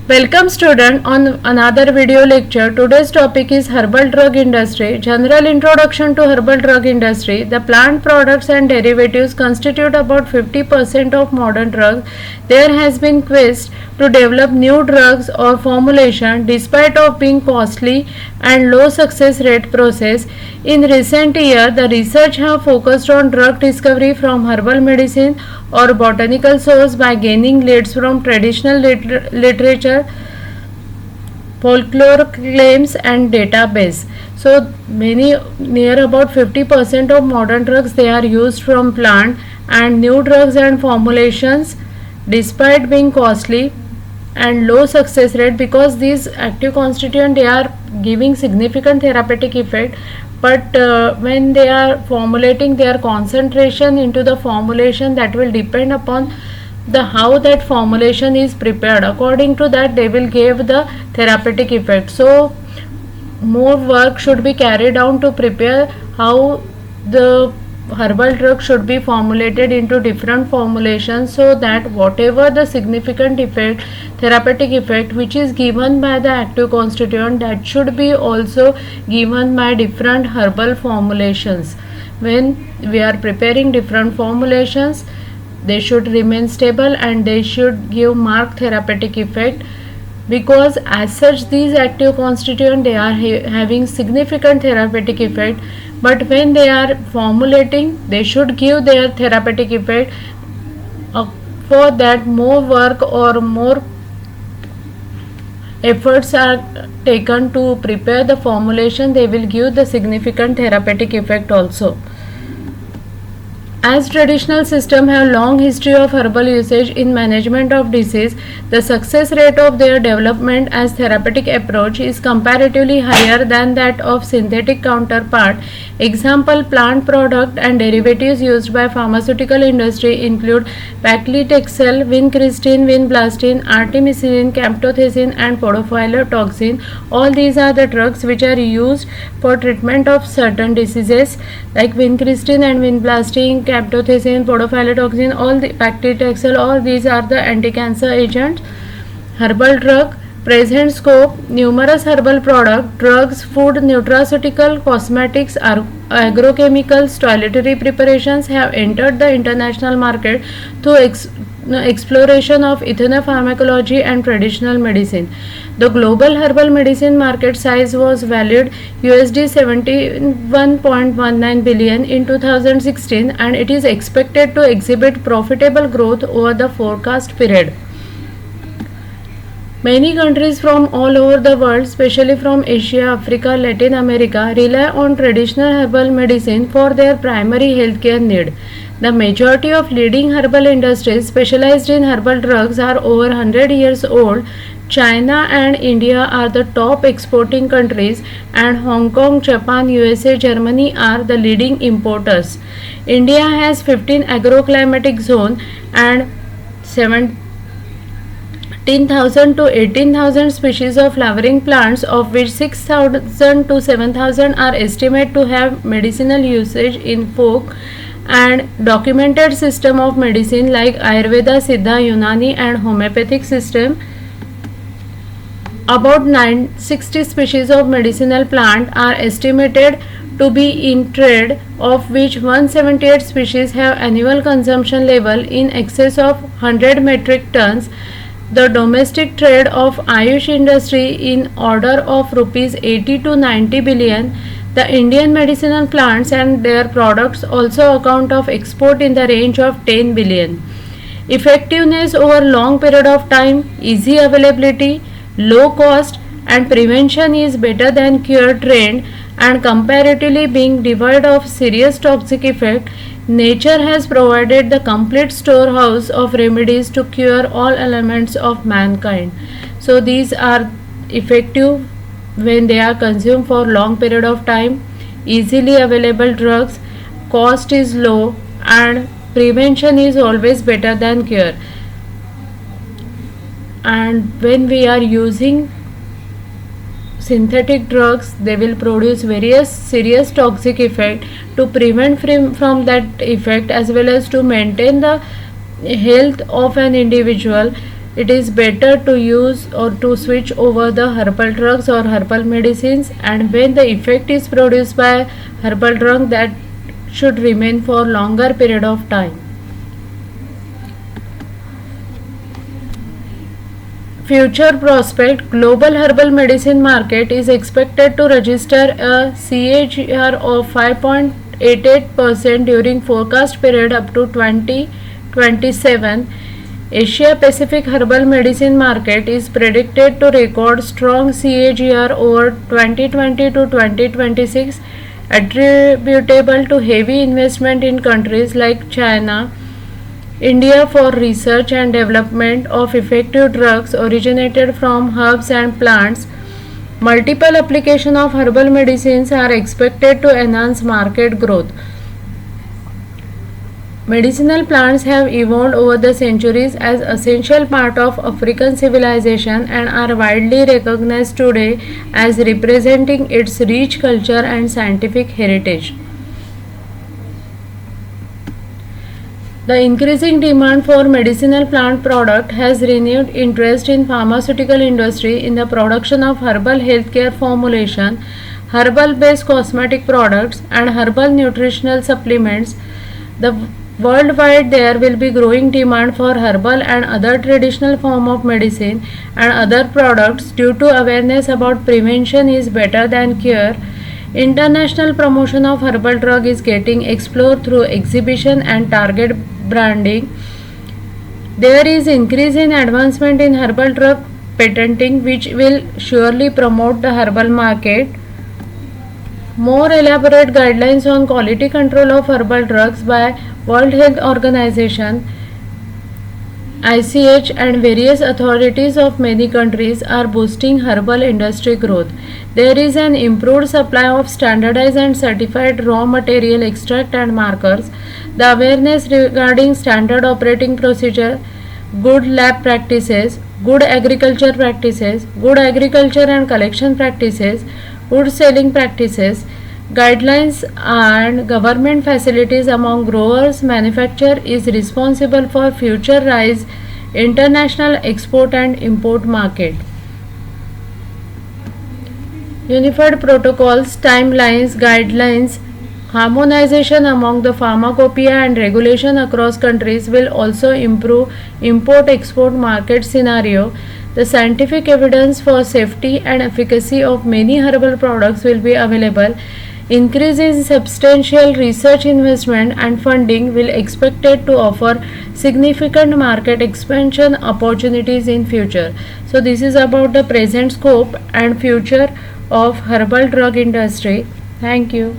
Welcome student on another video lecture. Today's topic is herbal drug industry. General introduction to herbal drug industry. The plant products and derivatives constitute about 50% of modern drugs. There has been quest to develop new drugs or formulation despite of being costly and low success rate process. In recent years, the research have focused on drug discovery from herbal medicine or botanical source by gaining leads from traditional literature, folklore claims and database. So many near about 50% of modern drugs they are used from plant, and new drugs and formulations despite being costly and low success rate, because these active constituent they are giving significant therapeutic effect, but when they are formulating their concentration into the formulation, that will depend upon the how that formulation is prepared. According to that they will give the therapeutic effect. So more work should be carried out to prepare how the herbal drug should be formulated into different formulations, so that whatever the significant effect, therapeutic effect which is given by the active constituent, that should be also given by different herbal formulations. When we are preparing different formulations, they should remain stable and they should give marked therapeutic effect, because as such these active constituent they are having significant therapeutic effect, but when they are formulating they should give their therapeutic effect. For that more work or more efforts are taken to prepare the formulation, they will give the significant therapeutic effect also. As traditional systems have long history of herbal usage in management of disease, the success rate of their development as therapeutic approach is comparatively higher than that of synthetic counterpart. Example, plant product and derivatives used by pharmaceutical industry include paclitaxel, vincristine, vinblastine, artemisinin, camptothecin and podophyllitoxin. All these are the drugs which are used for treatment of certain diseases like vincristine and vinblastine, camptothecin, podophyllitoxin, all the paclitaxel, all these are the anti-cancer agents. Herbal drug present scope: numerous herbal products, drugs, food, nutraceutical, cosmetics, agrochemicals, toiletry preparations have entered the international market through exploration of ethnopharmacology and traditional medicine. The global herbal medicine market size was valued USD 71.19 billion in 2016, and it is expected to exhibit profitable growth over the forecast period. Many countries from all over the world, especially from Asia, Africa, Latin America, rely on traditional herbal medicine for their primary healthcare need. The majority of leading herbal industries specialized in herbal drugs are over 100 years old. China and India are the top exporting countries, and Hong Kong, Japan, USA, Germany are the leading importers. India has 15 agroclimatic zones and 17,000 to 18,000 species of flowering plants, of which 6,000 to 7,000 are estimated to have medicinal usage in folk and documented system of medicine like Ayurveda, Siddha, Unani and homeopathic system. About 960 species of medicinal plant are estimated to be in trade, of which 178 species have annual consumption level in excess of 100 metric tons. The domestic trade of Ayush industry in order of rupees 80 to 90 billion. The Indian medicinal plants and their products also account of export in the range of 10 billion. Effectiveness over long period of time, easy availability, low cost and prevention is better than cure trend, and comparatively being devoid of serious toxic effect. Nature has provided the complete storehouse of remedies to cure all elements of mankind. So these are effective when they are consumed for long period of time, easily available drugs, cost is low and prevention is always better than cure. And when we are using synthetic drugs, they will produce various serious toxic effect. To prevent from that effect as well as to maintain the health of an individual, it is better to use or to switch over the herbal drugs or herbal medicines, and when the effect is produced by herbal drug, that should remain for longer period of time. Future prospect: global herbal medicine market is expected to register a CAGR of 5.88% during forecast period up to 2027. Asia Pacific herbal medicine market is predicted to record strong CAGR over 2020 to 2026, attributable to heavy investment in countries like China, India for research and development of effective drugs originated from herbs and plants. Multiple applications of herbal medicines are expected to enhance market growth. Medicinal plants have evolved over the centuries as essential part of African civilization and are widely recognized today as representing its rich culture and scientific heritage. The increasing demand for medicinal plant product has renewed interest in pharmaceutical industry in the production of herbal healthcare formulation, herbal based cosmetic products and herbal nutritional supplements. The worldwide there will be growing demand for herbal and other traditional form of medicine and other products due to awareness about prevention is better than cure. International promotion of herbal drug is getting explored through exhibition and target branding. There is increase in advancement in herbal drug patenting, which will surely promote the herbal market. More elaborate guidelines on quality control of herbal drugs by World Health Organization, ICH and various authorities of many countries are boosting herbal industry growth. There is an improved supply of standardized and certified raw material extract and markers. The awareness regarding standard operating procedure, good lab practices, good agriculture practices, good agriculture and collection practices, good selling practices, guidelines and government facilities among growers manufacturer is responsible for future rise international export and import market. Unified protocols, timelines, guidelines, harmonization among the pharmacopoeia and regulation across countries will also improve import-export market scenario. The scientific evidence for safety and efficacy of many herbal products will be available. Increase in substantial research investment and funding will expected to offer significant market expansion opportunities in future. So this is about the present scope and future of herbal drug industry. Thank you.